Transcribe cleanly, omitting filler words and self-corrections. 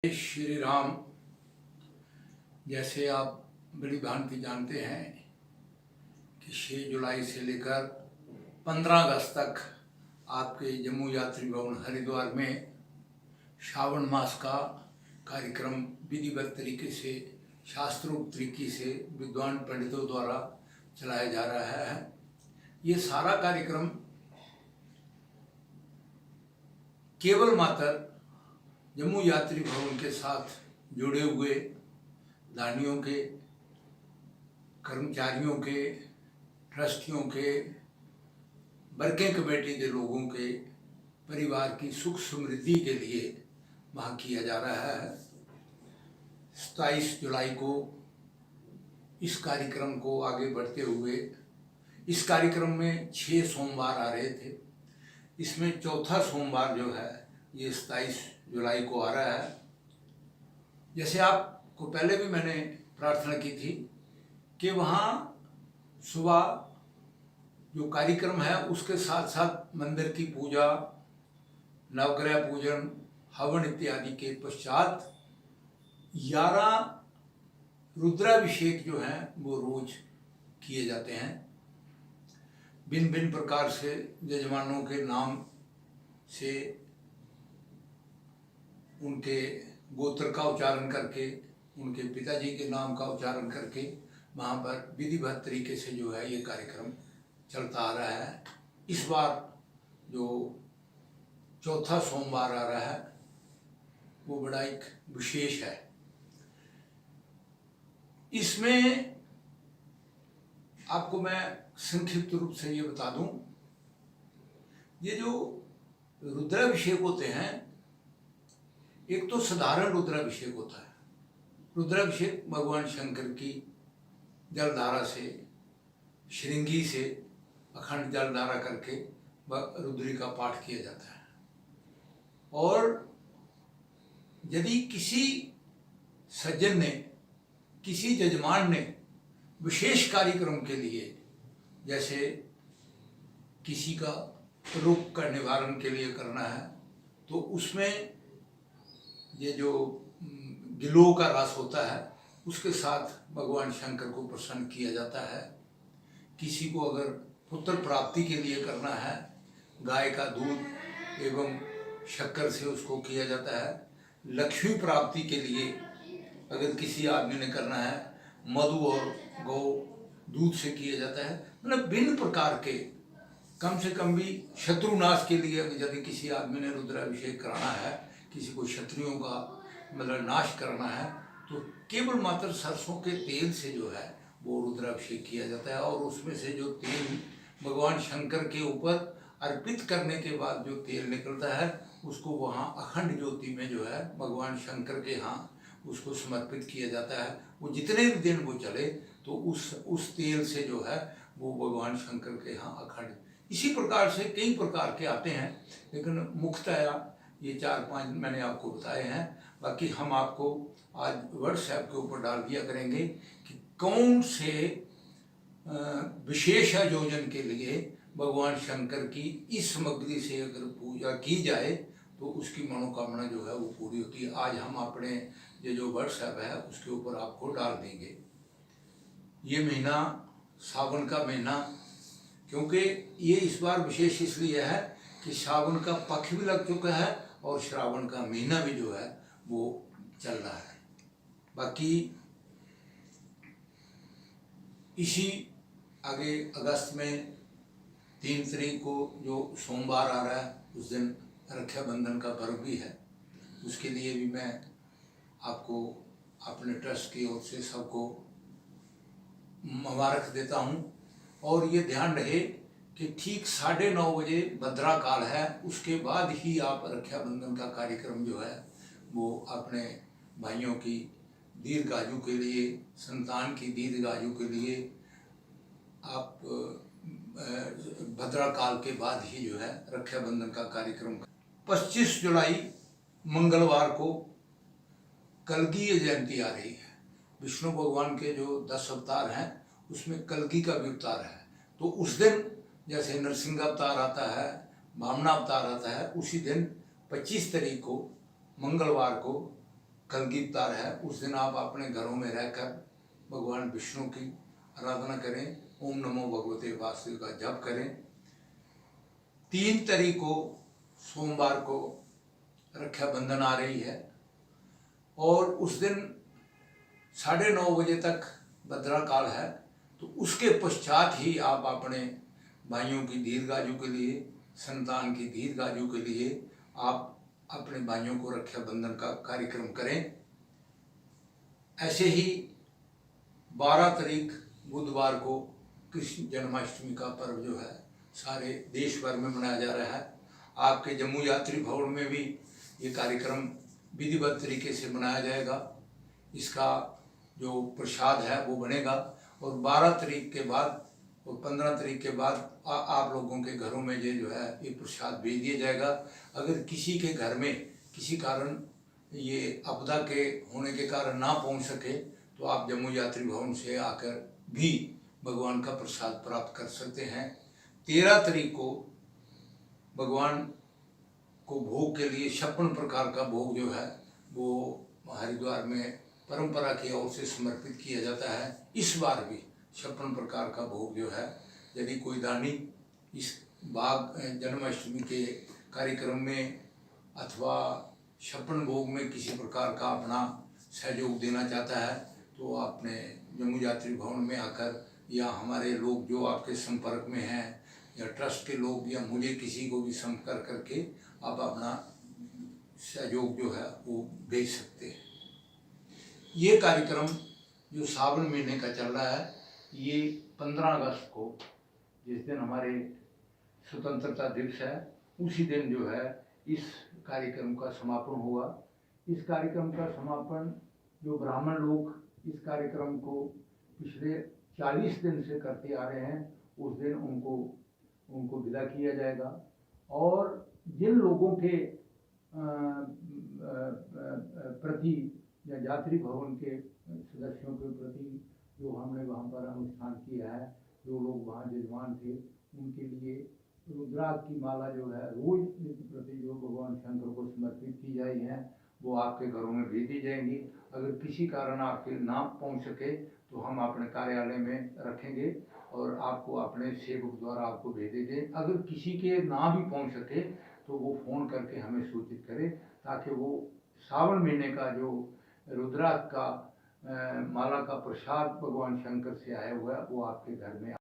श्री राम। जैसे आप बड़ी भांति जानते हैं कि 6 जुलाई से लेकर 15 अगस्त तक आपके जम्मू यात्री भवन हरिद्वार में श्रावण मास का कार्यक्रम विधिवत तरीके से शास्त्रोक्त तरीके से विद्वान पंडितों द्वारा चलाया जा रहा है। ये सारा कार्यक्रम केवल मात्र जम्मू यात्री भवन के साथ जुड़े हुए दानियों के, कर्मचारियों के, ट्रस्टियों के, वर्किंग कमेटी के लोगों के परिवार की सुख समृद्धि के लिए वहाँ किया जा रहा है। 27 जुलाई को इस कार्यक्रम को आगे बढ़ते हुए इस कार्यक्रम में 6 सोमवार आ रहे थे। इसमें चौथा सोमवार जो है ये 27 जुलाई को आ रहा है। जैसे आपको पहले भी मैंने प्रार्थना की थी कि वहाँ सुबह जो कार्यक्रम है उसके साथ साथ मंदिर की पूजा, नवग्रह पूजन, हवन इत्यादि के पश्चात 11 रुद्राभिषेक जो हैं वो रोज किए जाते हैं। भिन्न भिन्न प्रकार से यजमानों के नाम से उनके गोत्र का उच्चारण करके, उनके पिताजी के नाम का उच्चारण करके वहाँ पर विधिवत तरीके से जो है ये कार्यक्रम चलता आ रहा है। इस बार जो चौथा सोमवार आ रहा है वो बड़ा एक विशेष है। इसमें आपको मैं संक्षिप्त रूप से ये बता दूं, ये जो रुद्राभिषेक होते हैं, एक तो साधारण रुद्राभिषेक होता है। रुद्राभिषेक भगवान शंकर की जलधारा से, श्रृंगी से अखंड जलधारा करके रुद्री का पाठ किया जाता है। और यदि किसी सज्जन ने, किसी यजमान ने विशेष कार्यक्रम के लिए, जैसे किसी का रोग का निवारण के लिए करना है, तो उसमें ये जो गिलोय का रस होता है उसके साथ भगवान शंकर को प्रसन्न किया जाता है। किसी को अगर पुत्र प्राप्ति के लिए करना है, गाय का दूध एवं शक्कर से उसको किया जाता है। लक्ष्मी प्राप्ति के लिए अगर किसी आदमी ने करना है, मधु और गौ दूध से किया जाता है। मतलब भिन्न प्रकार के, कम से कम भी शत्रुनाश के लिए यदि किसी आदमी ने रुद्राभिषेक कराना है, किसी को क्षत्रियों का मतलब नाश करना है, तो केवल मात्र सरसों के तेल से जो है वो रुद्राभिषेक किया जाता है। और उसमें से जो तेल भगवान शंकर के ऊपर अर्पित करने के बाद जो तेल निकलता है उसको वहाँ अखंड ज्योति में जो है भगवान शंकर के यहाँ उसको समर्पित किया जाता है। वो जितने भी दिन वो चले तो उस तेल से जो है वो भगवान शंकर के यहाँ अखंड, इसी प्रकार से कई प्रकार के आते हैं, लेकिन मुख्यतः ये 4-5 मैंने आपको बताए हैं। बाकी हम आपको आज व्हाट्सएप के ऊपर डाल दिया करेंगे कि कौन से विशेष आयोजन के लिए भगवान शंकर की इस सामग्री से अगर पूजा की जाए तो उसकी मनोकामना जो है वो पूरी होती है। आज हम अपने ये जो व्हाट्सएप है उसके ऊपर आपको डाल देंगे। ये महीना सावन का महीना, क्योंकि ये इस बार विशेष इसलिए है कि सावन का पक्ष भी लग चुका है और श्रावण का महीना भी जो है वो चल रहा है। बाकी इसी आगे अगस्त में 3 तारीख को जो सोमवार आ रहा है उस दिन रक्षाबंधन का पर्व भी है। उसके लिए भी मैं आपको अपने ट्रस्ट की ओर से सबको मुबारक देता हूँ। और ये ध्यान रहे कि ठीक 9:30 बजे भद्रा काल है, उसके बाद ही आप रक्षाबंधन का कार्यक्रम जो है वो अपने भाइयों की दीर्घायु के लिए, संतान की दीर्घायु के लिए आप भद्रा काल के बाद ही जो है रक्षाबंधन का कार्यक्रम। 25 जुलाई मंगलवार को कल्की जयंती आ रही है। विष्णु भगवान के जो 10 अवतार हैं उसमें कल्की का भी अवतार है। तो उस दिन जैसे नरसिंह अवतार आता है, वामना अवतार आता है, उसी दिन 25 तारीख को मंगलवार को कलगीधर है, उस दिन आप अपने घरों में रहकर भगवान विष्णु की आराधना करें, ओम नमो भगवते वासुदेव का जप करें। 3 तारीख को सोमवार को रक्षाबंधन आ रही है और उस दिन 9:30 बजे तक भद्रा काल है, तो उसके पश्चात ही आप अपने भाइयों की दीर्घायु के लिए, संतान की दीर्घायु के लिए आप अपने भाइयों को रक्षाबंधन का कार्यक्रम करें। ऐसे ही 12 तारीख बुधवार को कृष्ण जन्माष्टमी का पर्व जो है सारे देश भर में मनाया जा रहा है। आपके जम्मू यात्री भवन में भी ये कार्यक्रम विधिवत तरीके से मनाया जाएगा। इसका जो प्रसाद है वो बनेगा और 12 तारीख के बाद और 15 तारीख के बाद आप लोगों के घरों में ये जो है ये प्रसाद भेज दिया जाएगा। अगर किसी के घर में किसी कारण ये आपदा के होने के कारण ना पहुंच सके तो आप जम्मू यात्री भवन से आकर भी भगवान का प्रसाद प्राप्त कर सकते हैं। 13 तारीख को भगवान को भोग के लिए 56 प्रकार का भोग जो है वो हरिद्वार में परंपरा की ओर से समर्पित किया जाता है। इस बार भी 56 प्रकार का भोग जो है, यदि कोई दानी इस जन्माष्टमी के कार्यक्रम में अथवा 56 भोग में किसी प्रकार का अपना सहयोग देना चाहता है तो आपने जम्मू यात्री भवन में आकर या हमारे लोग जो आपके संपर्क में हैं या ट्रस्ट के लोग या मुझे किसी को भी संपर्क करके आप अपना सहयोग जो है वो भेज सकते हैं। ये कार्यक्रम जो सावन महीने का चल रहा है, ये 15 अगस्त को जिस दिन हमारे स्वतंत्रता दिवस है उसी दिन जो है इस कार्यक्रम का समापन होगा। इस कार्यक्रम का समापन जो ब्राह्मण लोग इस कार्यक्रम को पिछले 40 दिन से करते आ रहे हैं, उस दिन उनको विदा किया जाएगा। और जिन लोगों के प्रति या यात्री भवन के सदस्यों के प्रति जो हमने वहाँ पर अनुष्ठान किया है, जो लोग वहाँ यजमान थे, उनके लिए रुद्राक्ष की माला जो है रोज नित्य प्रति जो भगवान शंकर को समर्पित की जाई है वो आपके घरों में भेज दी जाएंगी। अगर किसी कारण आपके ना पहुँच सके तो हम अपने कार्यालय में रखेंगे और आपको अपने सेवक द्वारा आपको भेज देंगे। अगर किसी के ना भी पहुँच सके तो वो फ़ोन करके हमें सूचित करे ताकि वो सावन महीने का जो रुद्राक्ष का माला का प्रसाद भगवान शंकर से आया हुआ है वो आपके घर में